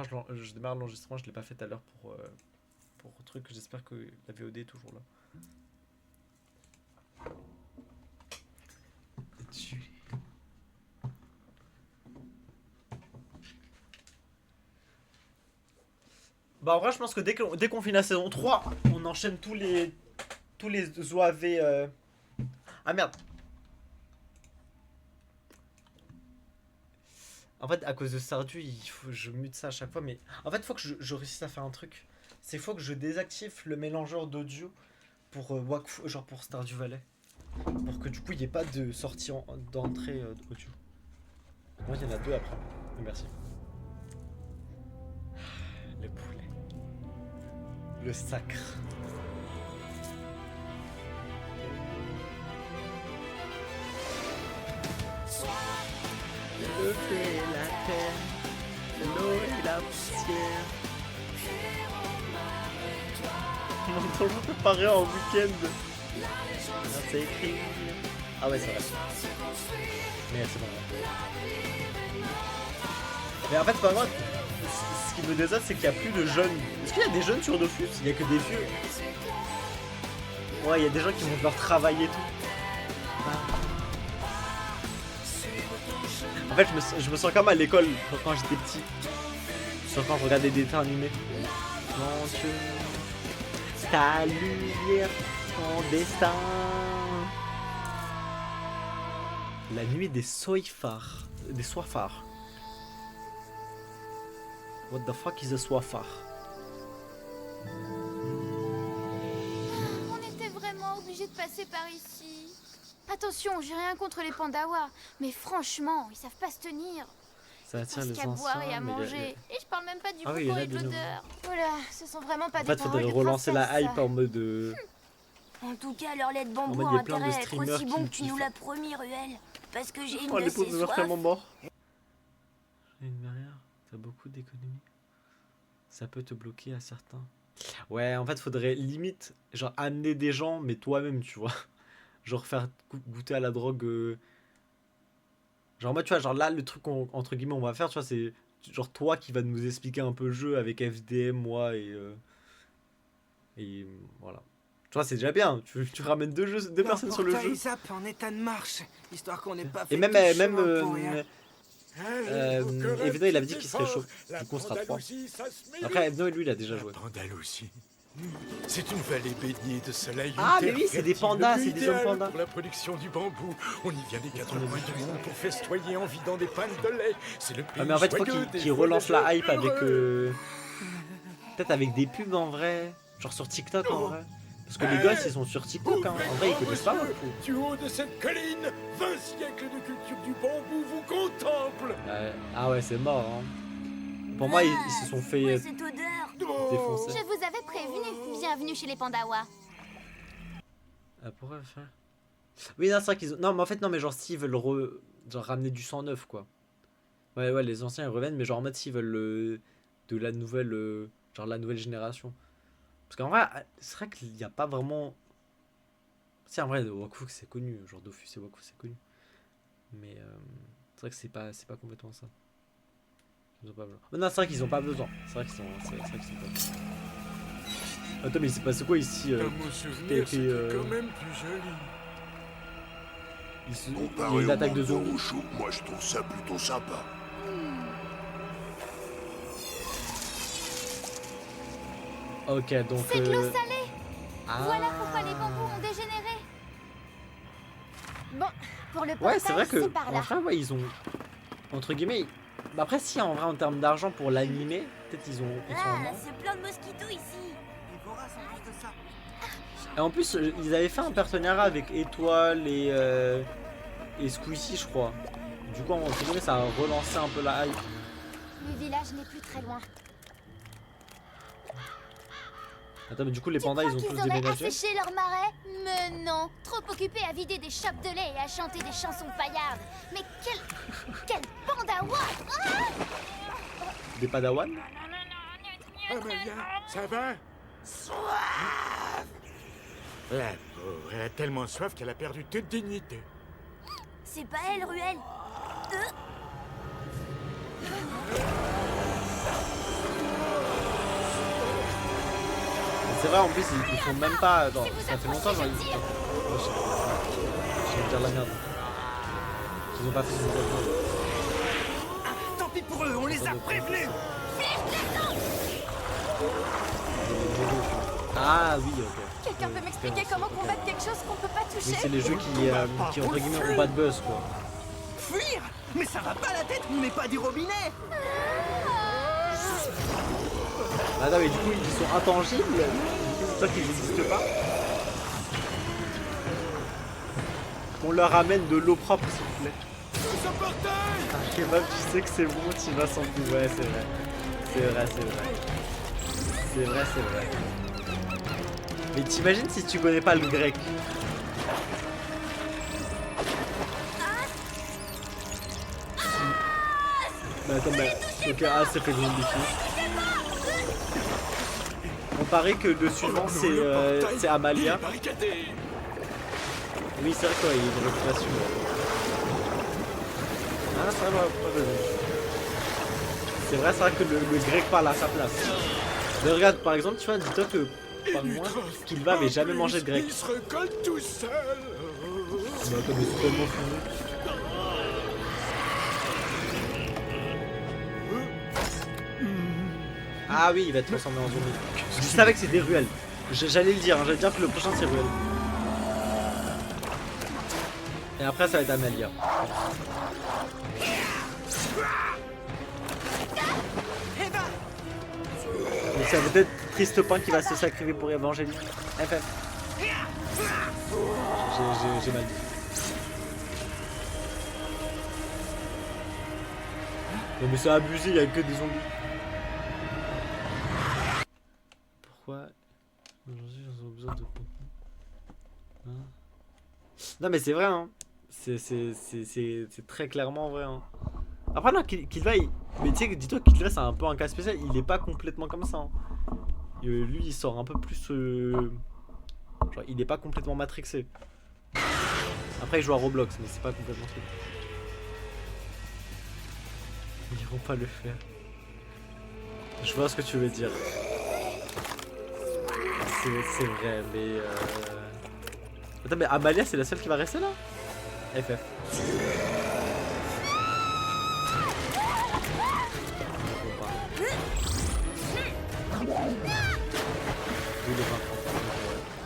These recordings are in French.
Je démarre l'enregistrement, je l'ai pas fait tout à l'heure pour truc. J'espère que la VOD est toujours là. Bah en vrai je pense que dès qu'on finit la saison 3, on enchaîne tous les OAV. Ah merde. En fait, à cause de Stardew, il faut je mute ça à chaque fois, mais en fait, faut que je réussisse à faire un truc. C'est faut que je désactive le mélangeur d'audio pour Wakfu, genre pour Stardew Valley, pour que du coup il n'y ait pas de sortie d'entrée d'audio. Moi, il y en a deux après. Merci. Le poulet, le sacre. Le feu et la terre, l'eau et la poussière. On m'a toujours préparé en week-end. C'est écrit. Ah ouais, c'est vrai. Mais c'est pas vrai. Mais en fait, pas moi. Ce qui me désole, c'est qu'il n'y a plus de jeunes. Est-ce qu'il y a des jeunes sur Dofus? Il n'y a que des vieux. Ouais, il y a des gens qui vont devoir travailler et tout. En fait, je me sens comme à l'école quand j'étais petit. Sur quand je regardais des dessins animés. Mon Dieu, ta lumière, ton destin. La nuit des soifards. Des soifards. What the fuck is a soifard? On était vraiment obligé de passer par ici. Attention, j'ai rien contre les pandawas, mais franchement, ils savent pas se tenir. Ça attire les qu'à boire et à anciens, mais manger. Et je parle même pas du Ah oui, il y en confort a et de des nouveaux. l'odeur. Voilà, ce sont vraiment pas En des fait, paroles faudrait de relancer la princesse, hype ça. en mode. En tout cas, leur lait de En bambou mode, a il y a plein de intérêt à être streamers aussi bon qui que tu nous kiffent. l'as promis, Ruel. Parce que j'ai une Oh, les assez pauvres meurent soif. tellement morts. Une barrière, t'as beaucoup d'économies. Ça peut te bloquer à certains. Ouais, en fait, faudrait limite, genre, amener des gens, mais toi-même, tu vois. Genre, faire goûter à la drogue. Genre, moi, tu vois, genre là, le truc, entre guillemets, on va faire, tu vois, c'est genre toi qui va nous expliquer un peu le jeu avec FDM, moi et voilà. Tu vois, c'est déjà bien. Tu ramènes deux personnes sur le jeu. L'emportail zappe en état de marche, histoire qu'on n'ait pas fait Et même, tout ce même chemin pour rien. Evno, il avait dit qu'il serait chaud. Du coup, on sera 3. Après, Evno, lui, il a déjà joué. Andalousie. C'est une vallée baignée de soleil. Ah, mais oui, c'est des pandas, c'est des hommes pandas. Pour la production du bambou, on y vient des 4 coins du monde pour festoyer en vidant des pannes de lait. C'est le pays Ah, mais en fait, faut joyeux qu'il des relance la voyageurs hype avec. heureux. Peut-être avec des pubs en vrai. Genre sur TikTok en vrai. Parce que les gosses, ils sont sur TikTok, hein. En vrai, ils connaissent pas. Du haut de cette colline, 20 siècles de culture du bambou vous contemplent. Ah ouais, c'est mort, hein. Pour moi, ils se sont fait Ouais, cette odeur. défoncer. Je vous avais prévenu. Bienvenue chez les pandawas. Ah, pourquoi faire? Oui, non, c'est vrai qu'ils ont. Non, mais en fait, non, mais genre, s'ils veulent genre, ramener du sang neuf, quoi. Ouais, les anciens, ils reviennent, mais genre, en mode, s'ils veulent de la nouvelle. Genre, la nouvelle génération. Parce qu'en vrai, c'est vrai qu'il n'y a pas vraiment. Si, en vrai, Wakfu, c'est connu. Genre, Dofus et Wakfu, c'est connu. Mais c'est vrai que c'est pas complètement ça. Ils ont pas besoin. Non, c'est vrai qu'ils ont pas besoin. C'est vrai qu'ils sont pas besoin. Attends, mais il s'est passé quoi ici Dans mon souvenir, c'était quand même plus joli. Il y a Comparé une au attaque de mango zombies. rouchou, moi je trouve ça plutôt sympa. Ok, donc. C'est de l'eau salée. Ah. Voilà pourquoi les bambous ont dégénéré. Bon, pour le Ouais, portail, c'est vrai que. par là. Enfin, ouais, ils ont. Entre guillemets. Bah après, si en vrai, en termes d'argent pour l'animer, peut-être ils sont en Ah, moins. c'est plein de mosquitos ici. Et vorace en plus de ça. Et en plus, ils avaient fait un partenariat avec Étoile et Squeezie, je crois. Du coup, entre guillemets, ça a relancé un peu la hype. Le village n'est plus très loin. Attends, mais du coup, les Tu pandas, crois ils ont qu'ils tous auraient déménagé. asséché leur marais? Mais non, trop occupés à vider des chopes de lait et à chanter des chansons paillardes. Mais quel pandawa! Des padawans. Amalia, ça va? La pauvre, elle a tellement soif qu'elle a perdu toute dignité. C'est pas elle, Ruel. c'est vrai, en plus, ils font même pas. Genre, ça fait longtemps, genre. Je vais dire la merde. Ils ont pas fait ce Tant pis pour eux, on les a prévenus. Ah oui, ok. Quelqu'un peut m'expliquer comment combattre quelque chose qu'on peut pas Oui, toucher? c'est les jeux qui entre guillemets ont pas de buzz quoi. Fuir? Mais ça va pas la tête, on n'est pas du robinet. Ah non mais du coup ils sont intangibles, c'est ça qu'ils n'existent pas. On leur amène de l'eau propre s'il vous plaît. Un kebab, tu sais que c'est bon, tu vas sans plus. Ouais c'est vrai. C'est vrai, c'est vrai. C'est vrai, c'est vrai. Mais t'imagines si tu connais pas le grec? Bah attends, bah, ok, ah c'est fait gros défi. On paraît que le suivant c'est Amalia. Oui c'est vrai quoi, il y a une réputation. Ah ça va, c'est vrai que le grec parle à sa place. Mais regarde par exemple, tu vois, dis-toi que par moi, Kilva avait jamais mangé de grec. Il se recolle tout seul. Bah attends, mais c'est tellement fou. Ah oui, il va être transformé en zombie. Je savais que c'était Ruel. J'allais le dire, hein, j'allais dire que le prochain c'est Ruel. Et après ça va être Amalia. Mais c'est peut-être Triste Pain qui va se sacrifier pour Evangéline. FF. J'ai mal dit. Non mais c'est abusé, il y a que des zombies. Pourquoi aujourd'hui ils ont besoin de contenu hein? Non mais c'est vrai hein. C'est très clairement vrai hein. Après non, Kilva mais tu sais, dis-toi que Kilva c'est un peu un cas spécial, il est pas complètement comme ça hein. Lui il sort un peu plus genre il est pas complètement matrixé. Après il joue à Roblox mais c'est pas complètement truc. Ils vont pas le faire. Je vois ce que tu veux dire. C'est vrai mais Attends mais Amalia c'est la seule qui va rester là? FF.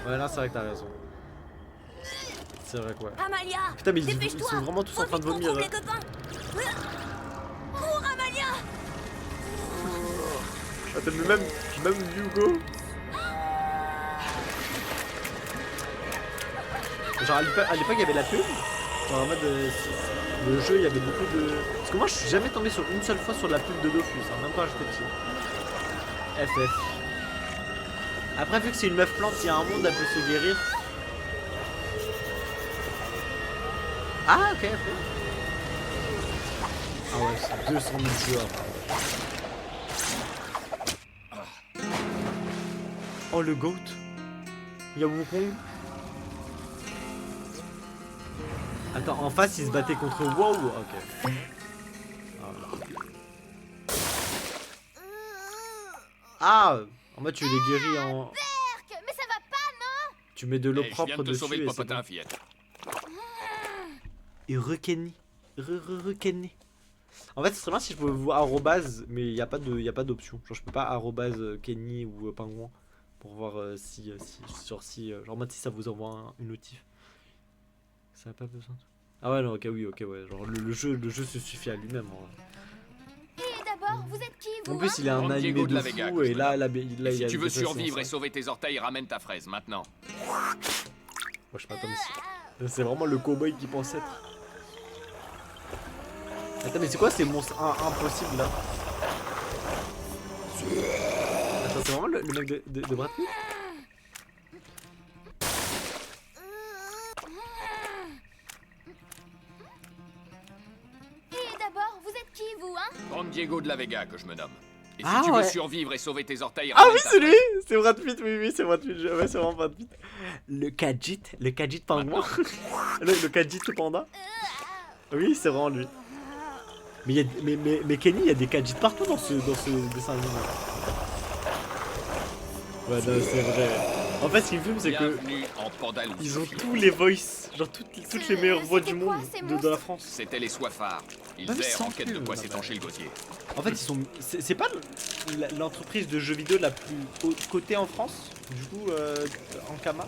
Ouais là c'est vrai que t'as raison. C'est vrai quoi. Amalia, Putain mais ils dépêche-toi. sont vraiment tous en train de vomir Retrouve là. les copains. Cours, Amalia. Attends mais même Hugo. Genre à l'époque il y avait la pub. Genre en mode le jeu il y avait beaucoup de. Parce que moi je suis jamais tombé sur une seule fois sur la pub de Dofus, hein, même quand j'étais petit. FF. Après vu que c'est une meuf plante, il y a un monde, elle peut se guérir. Ah ok. Ah ouais c'est 200 000 joueurs. Oh le GOAT. Il y a Wukong. Attends, en face, il se battait contre WoW. Ok. Ah, en mode tu les guéris en. Berk, mais ça va pas, non? Tu mets de l'eau Je viens propre de te dessus sauver le et c'est popotin, bon. fillette. Et rekenny. Rekenny. En fait, ce serait bien si je pouvais voir arrobase, mais il n'y a pas d'option. Genre, je peux pas arrobase Kenny ou pingouin pour voir si genre en mode si ça vous envoie une notif. Ça n'a pas besoin de... Ah ouais non ok oui ok ouais genre le jeu se suffit à lui-même. Et d'abord, vous êtes qui, vous? En plus il a un Don animé Diego de de la Vega, fou que et je là me il Si a tu une veux dépression, survivre et ça. sauver tes orteils, ramène ta fraise maintenant. Moi je m'attends c'est vraiment le cowboy qui pense être. Attends mais c'est quoi ces monstres impossibles là? Attends c'est vraiment le mec de Brad Pitt? Et d'abord, vous êtes qui, vous, hein? Don Diego de la Vega, que je me nomme. Et si Ah, tu ouais. veux survivre et sauver tes orteils, Ah ramène oui ta c'est fraise. lui! C'est Brad Pitt, oui c'est Brad Pitt, ouais c'est vraiment Brad Pitt. Le Khajiit pingouin. le Khajiit panda. Oui c'est vraiment lui. Mais Kenny il y a des Khajiit partout dans ce dessin animé. Ouais, non, c'est vrai. En fait, ce qui me fume, c'est que Bienvenue en Pandalou. ils ont Sophie. tous les voices, genre toutes les meilleures voix du C'était quoi, monde ces de la monstres France. C'était les soifards. Ils Ah, mais errent sans en quête de pub, quoi non, s'étancher le gosier. En fait, ils sont. C'est pas l'entreprise de jeux vidéo la plus haute cotée en France, du coup, en Kama.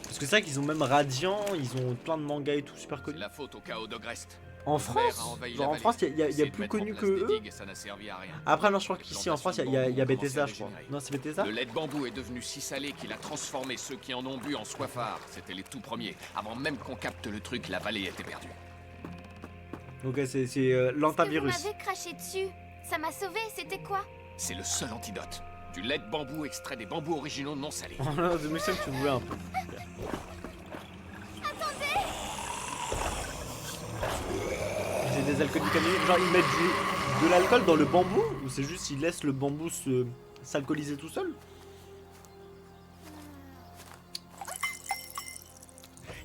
Parce que c'est vrai qu'ils ont même Radiant, ils ont plein de mangas et tout super C'est connus. la faute au chaos de Grest. En Mer a France, envahi la genre en vallée. France, il y a Essayer de plus mettre en connu place que des eux. digues, ça n'a servi à rien. Après, non, je crois Les qu'ici en France, il y a plantations de Bethesda, bambou je crois. commençaient à Non, c'est Bethesda. Le lait de bambou est devenu si salé qu'il a transformé ceux qui en ont bu en soifards. C'était les tout premiers. Avant même qu'on capte le truc, la vallée était perdue. Ok, c'est Ce que vous l'antavirus. m'avez craché dessus. Ça m'a sauvé, c'était quoi? C'est le seul antidote. Du lait de bambou extrait des bambous originaux non salés. De Mussel, tu voulais un peu. C'est des alcooliques anonymes. Genre, ils mettent de l'alcool dans le bambou ou c'est juste ils laissent le bambou s'alcooliser tout seul?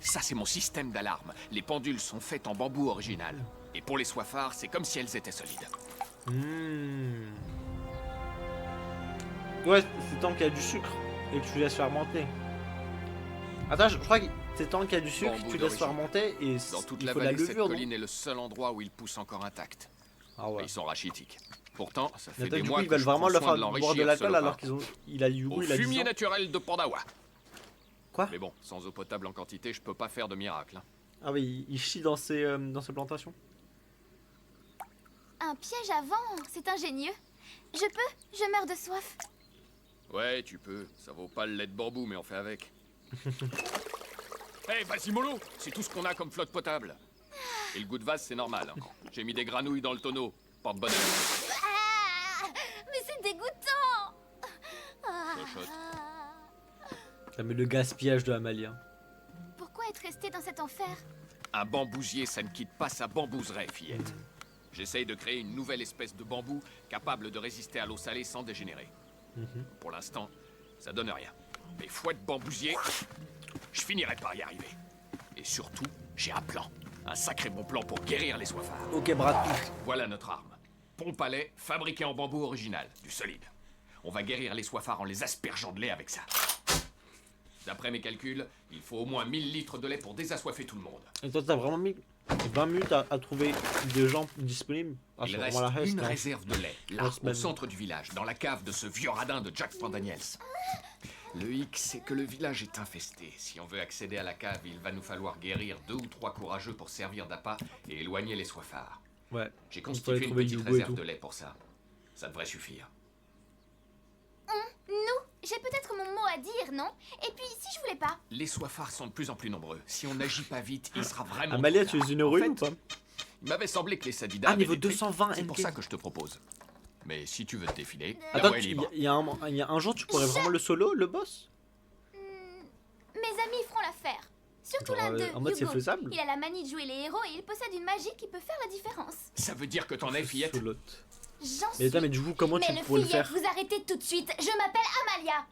Ça, c'est mon système d'alarme. Les pendules sont faites en bambou original. Et pour les soifards, c'est comme si elles étaient solides. Ouais, c'est tant qu'il y a du sucre et que tu laisses fermenter. Attends, je crois que c'est tant qu'il y a du sucre, Bambou tu laisses d'origine. fermenter et Dans toute il la faut la vallée, cette levure, non? colline est le seul endroit où ils poussent encore intacts. Ah ouais. Ils sont rachitiques. Pourtant, ça fait Attends, des du mois coup, ils que veulent je vraiment prends leur soin faire de boire de l'enrichir, l'alcool ce alors lopin. il a du Au goût, il a 10 fumier ans. naturel de Pandawa. Quoi? Mais bon, sans eau potable en quantité, je peux pas faire de miracle. Hein. Ah oui, il chie dans ses plantations. Un piège à vent, c'est ingénieux. Je peux? Je meurs de soif. Ouais, tu peux. Ça vaut pas le lait de bambou, mais on fait avec. Hé, vas-y mollo, c'est tout ce qu'on a comme flotte potable. Et le goût de vase, c'est normal. Hein. J'ai mis des granouilles dans le tonneau. Porte bonheur. Ah, mais c'est dégoûtant. Ah. Chochotte. Ça met le gaspillage de Amalia. Pourquoi être resté dans cet enfer? Un bambousier, ça ne quitte pas sa bambouserie, fillette. J'essaye de créer une nouvelle espèce de bambou capable de résister à l'eau salée sans dégénérer. Pour l'instant, ça donne rien. Mais fouette bambousier, je finirai par y arriver. Et surtout, j'ai un plan. Un sacré bon plan pour guérir les soifards. Ok, Brad Pitt. Voilà notre arme. Pompe à lait fabriquée en bambou original, du solide. On va guérir les soifards en les aspergeant de lait avec ça. D'après mes calculs, il faut au moins 1000 litres de lait pour désassoiffer tout le monde. Et toi, t'as vraiment mis 20 minutes à trouver des gens disponibles? Ah, Il c'est reste vraiment la reste, une hein. réserve de lait, là, Ouais, au semaine. centre du village, dans la cave de ce vieux radin de Jack Pandaniels. Le hic, c'est que le village est infesté. Si on veut accéder à la cave, il va nous falloir guérir 2 ou 3 courageux pour servir d'appât et éloigner les soifards. Ouais. J'ai Il faut constitué aller une trouver petite du goût et réserve tout. de lait pour ça. Ça devrait suffire. Nous, j'ai peut-être mon mot à dire, non? Et puis, si je voulais pas? Les soifards sont de plus en plus nombreux. Si on n'agit pas vite, il sera vraiment... Amalia, trop tu tard. es une En héroïne fait, ou pas? Il m'avait semblé que les Sadidas Ah, avaient niveau des tricks. 220 C'est pour NP. ça que je te propose. Mais si tu veux te défiler, la Attends, voie est libre. il y a un jour, tu pourrais vraiment le solo, le boss? Mes amis feront l'affaire. Surtout Genre, l'un d'eux, en mode, c'est Hugo. faisable? Il a la manie de jouer les héros et il possède une magie qui peut faire la différence. Ça veut dire que t'en es, fillette? Solo. J'en Mais suis. attends, mais du coup, comment tu Mais le pourrais le fillette, faire? vous arrêtez tout de suite. Je m'appelle Amalia.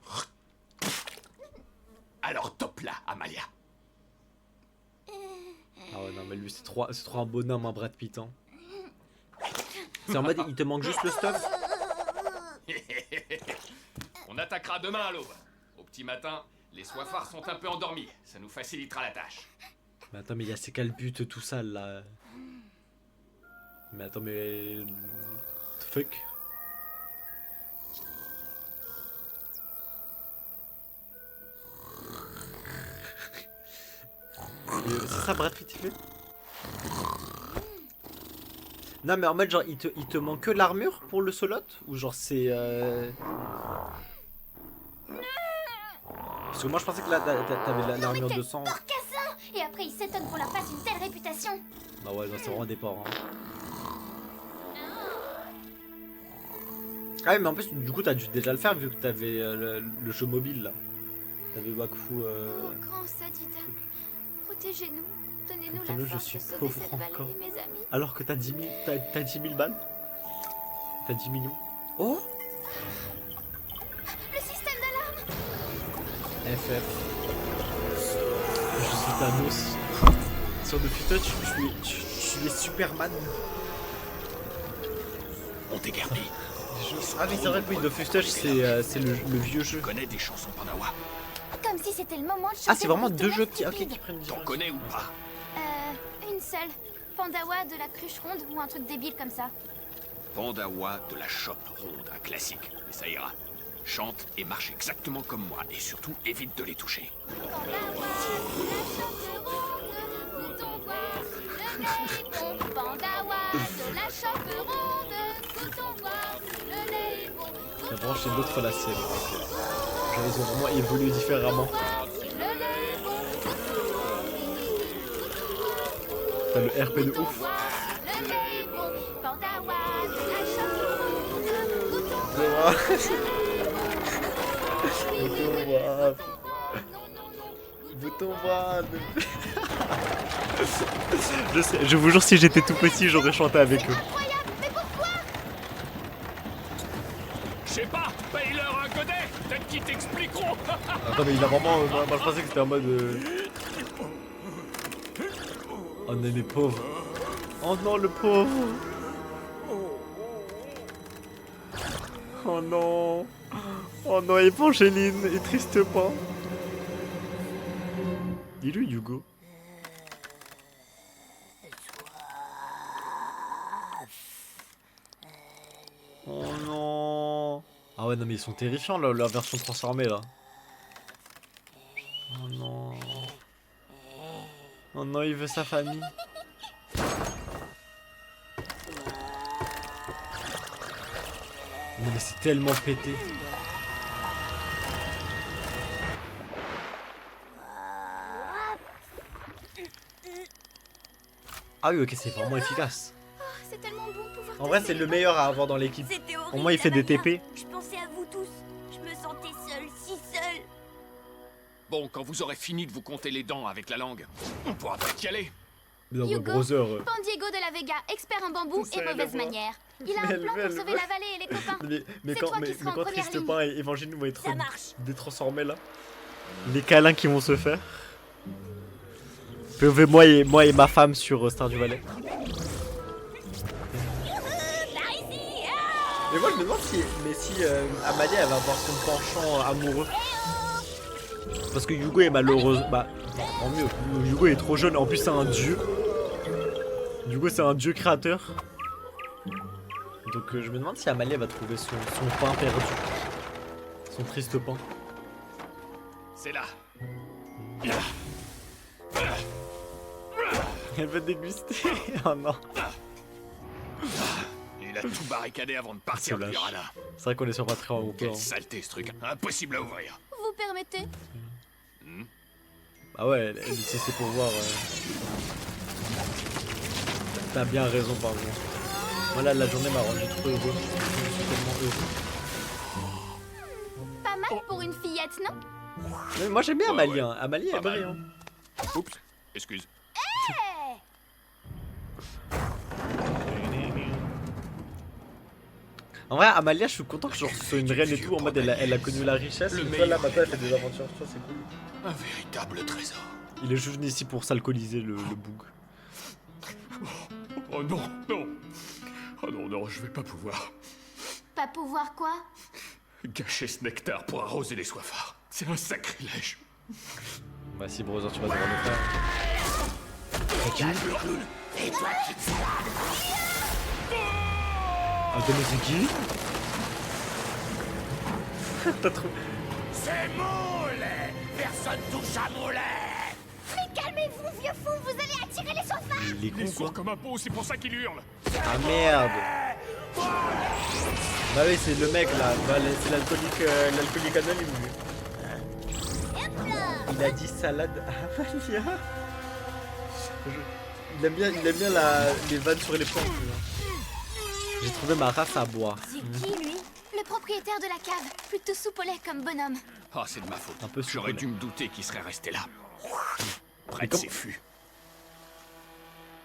Alors top là, Amalia. Ah ouais, non, mais lui, c'est trop un bonhomme, un Brad Pitt. Hein. C'est en mode, il te manque juste le stuff. On attaquera demain à l'aube. Au petit matin, les soifards sont un peu endormis. Ça nous facilitera la tâche. Mais attends, mais il y a c'est quel but tout ça là? Mais attends, mais. Fuck. C'est ça, Brad Pitt, il fait? Non, mais en mode, genre, il te manque que l'armure pour le solot? Ou genre, c'est. Parce que moi, je pensais que là, t'avais l'armure de sang. Porcassin. Et après, il s'étonne qu'on leur fasse une telle réputation. Bah ouais, non, c'est vraiment des porcs. Hein. Ah ouais, mais en plus, du coup, t'as dû déjà le faire vu que t'avais le jeu mobile là. T'avais Wakfu. Oh, grand Sadida, protégez-nous. Donnez-nous la Antono, je force suis de sauver pauvre cette vallée, encore. mes amis. Alors que t'as 10 000, t'as 10 000 balles. T'as 10 millions. Oh, Le système d'alarme. FF. Je suis Thanos. Sur depuis toi, tu es Superman. On t'écarpille. Ah oui, c'est vrai que oui, Dofus Touch, c'est le vieux jeu. Tu connais des chansons pandawa? Comme si c'était le moment de chanter. Ah, c'est vraiment pour deux tout jeux le qui, ok, stupide. qui prennent du T'en connais ou pas? Une seule. Pandawa de la cruche ronde ou un truc débile comme ça. Pandawa de la chope ronde, un classique. Mais ça ira. Chante et marche exactement comme moi. Et surtout, évite de les toucher. Pandawa de la chope ronde, bouton voir si le lait est bon. Pandawa de la chope ronde, bouton voir si le lait est bon. La branche et l'autre la sienne. Genre, ils ont vraiment évolué différemment. Voir si le lait est bon. T'as le RP de ouf. Voir si le lait est bon. Pandawa de la chope ronde, bouton voir. Bouton voir. Je sais, je vous jure, si j'étais tout petit, j'aurais chanté avec eux. Incroyable, mais pourquoi? Je sais pas, paye-leur un godet. Peut-être qu'ils t'expliqueront. Attends, mais il a vraiment. Moi, je pensais que c'était en mode. Oh non, les pauvres. Oh non, le pauvre. Oh non. Oh non, Evangeline, et triste pas. Dis-lui, Hugo. Oh non. Ah ouais, non, mais ils sont terrifiants, leur version transformée, là. Oh non. Oh non, il veut sa famille. Non, mais c'est tellement pété. Ah oui, ok, c'est vraiment efficace. C'est tellement bon de pouvoir En vrai, c'est le meilleur à avoir dans l'équipe. C'était horrible. Au moins, il fait des Amaya. TP. Je pensais à vous tous. Je me sentais seule, si seule. Bon, quand vous aurez fini de vous compter les dents avec la langue, on pourra peut-être y aller. Non, mais Hugo. Brother. Pan Diego de la Vega, expert en bambou Ça, et elle mauvaise la voit. manière. Il a Mais un elle plan veut, pour elle sauver veut. la vallée et les copains. Mais C'est quand, toi qui seras en première Triste ligne. Pain et Evangeline vont être Ça marche. détransformés là. Les câlins qui vont se faire. POV moi et ma femme sur Star du Valais. Mais moi je me demande si Amalia elle va avoir son penchant amoureux. Parce que Hugo est malheureux. Bah, en mieux. Hugo est trop jeune. En plus, c'est un dieu. Hugo, c'est un dieu créateur. Donc, je me demande si Amalia va trouver son pain perdu. Son triste pain. C'est là. Elle veut déguster. Oh non. Il a tout barricadé avant de partir C'est le lâche. piranha. C'est vrai qu'on est sur Patreon. On peut, Quelle hein. saleté ce truc. Impossible à ouvrir. Vous permettez? Bah ouais, c'est pour voir. T'as bien raison, pardon. Voilà, la journée m'a rendu trop heureux. Je suis tellement heureux. Pas mal pour une fillette, non? Mais moi j'aime bien Ouais, Amalia. Hein. Amalia est Pas mal. brillant. Oups, excuse. Hey, En vrai, Amalia, je suis content que genre, ce soit une reine et tout. En mode, elle a connu la richesse. Le Et toi, là, meilleur. maintenant, elle fait des aventures. Ça, c'est cool. Un véritable trésor. Il est juste venu ici pour s'alcooliser le boug. Oh non, non. Oh non, non, je vais pas pouvoir pas pouvoir quoi? gâcher ce nectar pour arroser les soifards. C'est un sacrilège. Bah, si, Brother, tu vas devoir le faire. Attends, mais c'est qui? T'as trouvé. C'est mon lait. Personne touche à mon lait. Mais calmez-vous, vieux fou, vous allez attirer les soifards! Il est Il est con, sourd quoi. comme un pot, c'est pour ça qu'il hurle. Ah merde. Bah oui, c'est le mec là. Bah, c'est l'alcoolique anonyme, lui. Il a dit salade Amalia. Il aime bien les vannes sur les plantes. lui, hein. J'ai trouvé ma race à boire. C'est qui, lui? Le propriétaire de la cave, plutôt soupe au lait comme bonhomme. Ah, c'est de ma faute. Un peu J'aurais souple. dû me douter qu'il serait resté là. Près Mais de comment- ses fûts.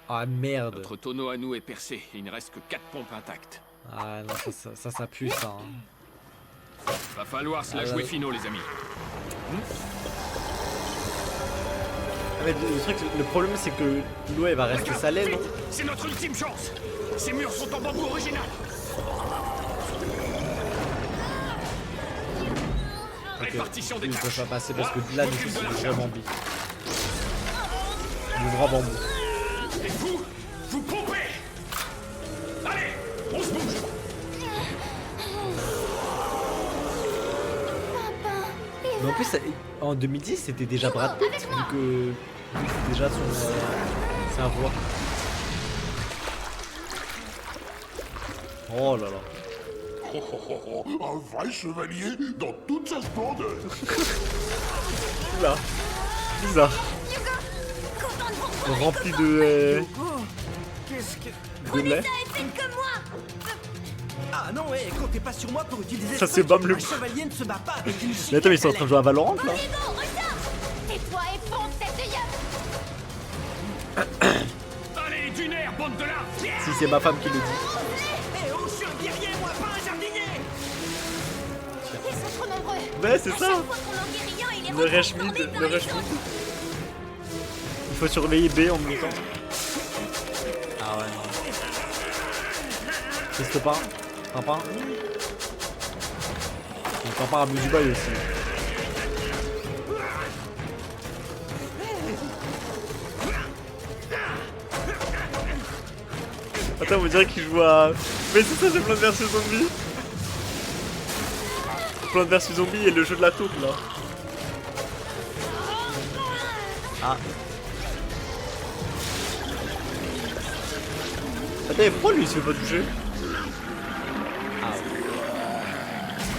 Ah merde. Notre tonneau à nous est percé. Il ne reste que 4 pompes intactes. Ah non, ça pue ça. Hein. Va falloir se la Ah, jouer ouais. finot, les amis. Ah, mais le truc, le problème c'est que l'eau elle va rester salée, non? C'est notre ultime chance. Ces murs sont en bambou original. répartition des ils peuvent tâches. pas passer parce que là, du coup, c'est Aucune de la du vrai charge. bambi. Du vrai bambou. Et vous pompez. Allez, on se bouge. Mais en plus, en 2010, c'était déjà Brad Pitt, vu que c'est déjà sa voix. Oh là là. Un vrai chevalier dans toute sa splendeur. Oula. Bizarre. Content de vous revoir. Rempli de... Qu'est-ce que... de lait. Faites comme moi. Ah non, comptez pas sur moi pour utiliser Ça, ce c'est truc. Bam le- Un chevalier ne se bat pas avec une Mais attends, mais ils sont en train de jouer à Valorant là. Diego, ressors. Tais-toi et fonce, tête de yap. Allez, d'une air, bande de là. Si c'est ma femme qui le dit. Eh oh, je suis un guerrier, moi, pas un jardinier. Ils sont trop nombreux. Ouais, c'est À ça. chaque fois qu'on en guérit un, il est Le retransformé rush mid, par le les rush autres. mid. Il faut surveiller B en même temps. Ah ouais. Reste pas. Papa. Il papa à bout du bail aussi. Attends, on dirait qu'il joue à... Mais c'est ça, c'est Plants vs Zombies. Plants vs Zombies et le jeu de la taupe là. Ah. Attends, mais pourquoi lui il se fait pas toucher? Ah ouais.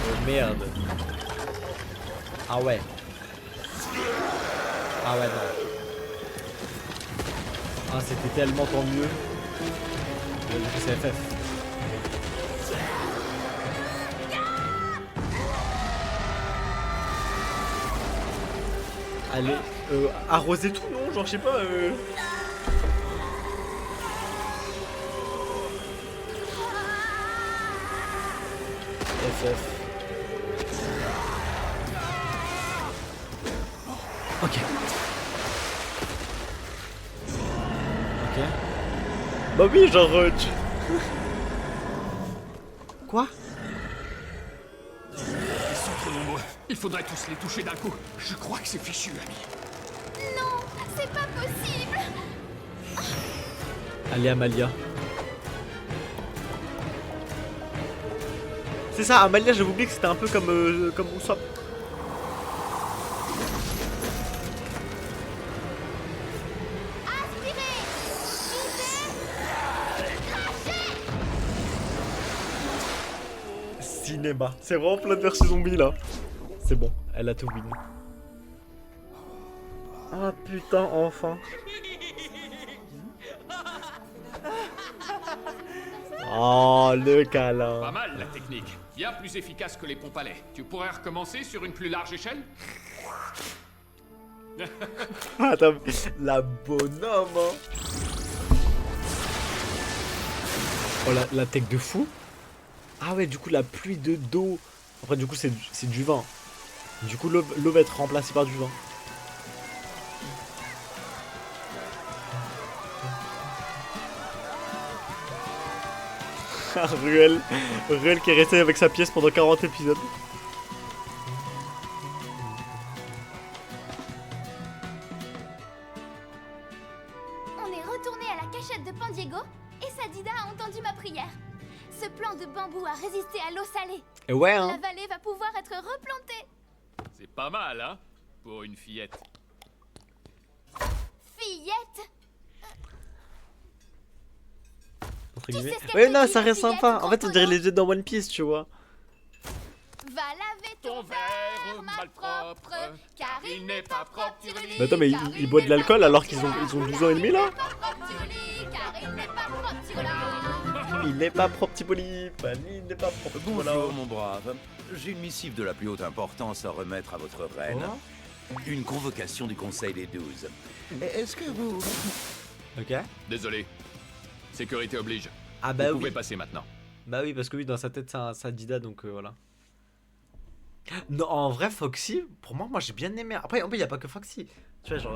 Oh merde. Ah ouais. Ah ouais, non. Ah, c'était tellement tant mieux. Du coup, c'est FF. Allez, arroser tout, non? Genre, je sais pas. FF. Ok. Ok. Bah oui, genre... Quoi? Ils sont trop nombreux. Il faudrait tous les toucher d'un coup. Je crois que c'est fichu, ami. Non, c'est pas possible. Allez, Amalia. C'est ça, Amalia, j'avais oublié que c'était un peu comme Usopp. Aspirez. Visez. Cinéma. C'est vraiment Plants vs Zombies là. C'est bon, elle a tout win. Ah putain, enfin. Oh, le Pas câlin. mal la technique. Bien plus efficace que les pompes à lait. Tu pourrais recommencer sur une plus large échelle? Attends, la bonhomme. Hein. Oh, la tech de fou. Ah ouais, du coup, la pluie de d'eau. Après, du coup, c'est du vin. Du coup, l'eau va être remplacée par du vin. Ruel qui est resté avec sa pièce pendant 40 épisodes. On est retourné à la cachette de Pandiego et Sadida a entendu ma prière. Ce plan de bambou a résisté à l'eau salée. Et ouais, La hein. vallée va pouvoir être replantée. C'est pas mal, hein? Pour une fillette. Fillette. Entre Tu sais guillemets. ce qu'elle Ouais, te non, dit, ça la reste fillette, sympa. En fait, on dirait gros les yeux dans One Piece, tu vois. Va laver ton verre malpropre, car il n'est pas propre, Tiruli. Mais attends, mais il boit de l'alcool alors qu'ils ont 12 ans et demi là. Car il n'est pas propre, Tirula. Il n'est pas propre, petit polype. Il n'est pas propre. Bonjour, Voilà. mon brave. J'ai une missive de la plus haute importance à remettre à votre reine. Une convocation du Conseil des 12. Est-ce que vous... Ok. Désolé. Sécurité oblige. Ah bah Vous oui. pouvez passer maintenant. Bah oui, parce que oui, dans sa tête, c'est un Sadida, donc voilà. Non, en vrai, Foxy, pour moi j'ai bien aimé. Après, il n'y a pas que Foxy. Tu vois, genre,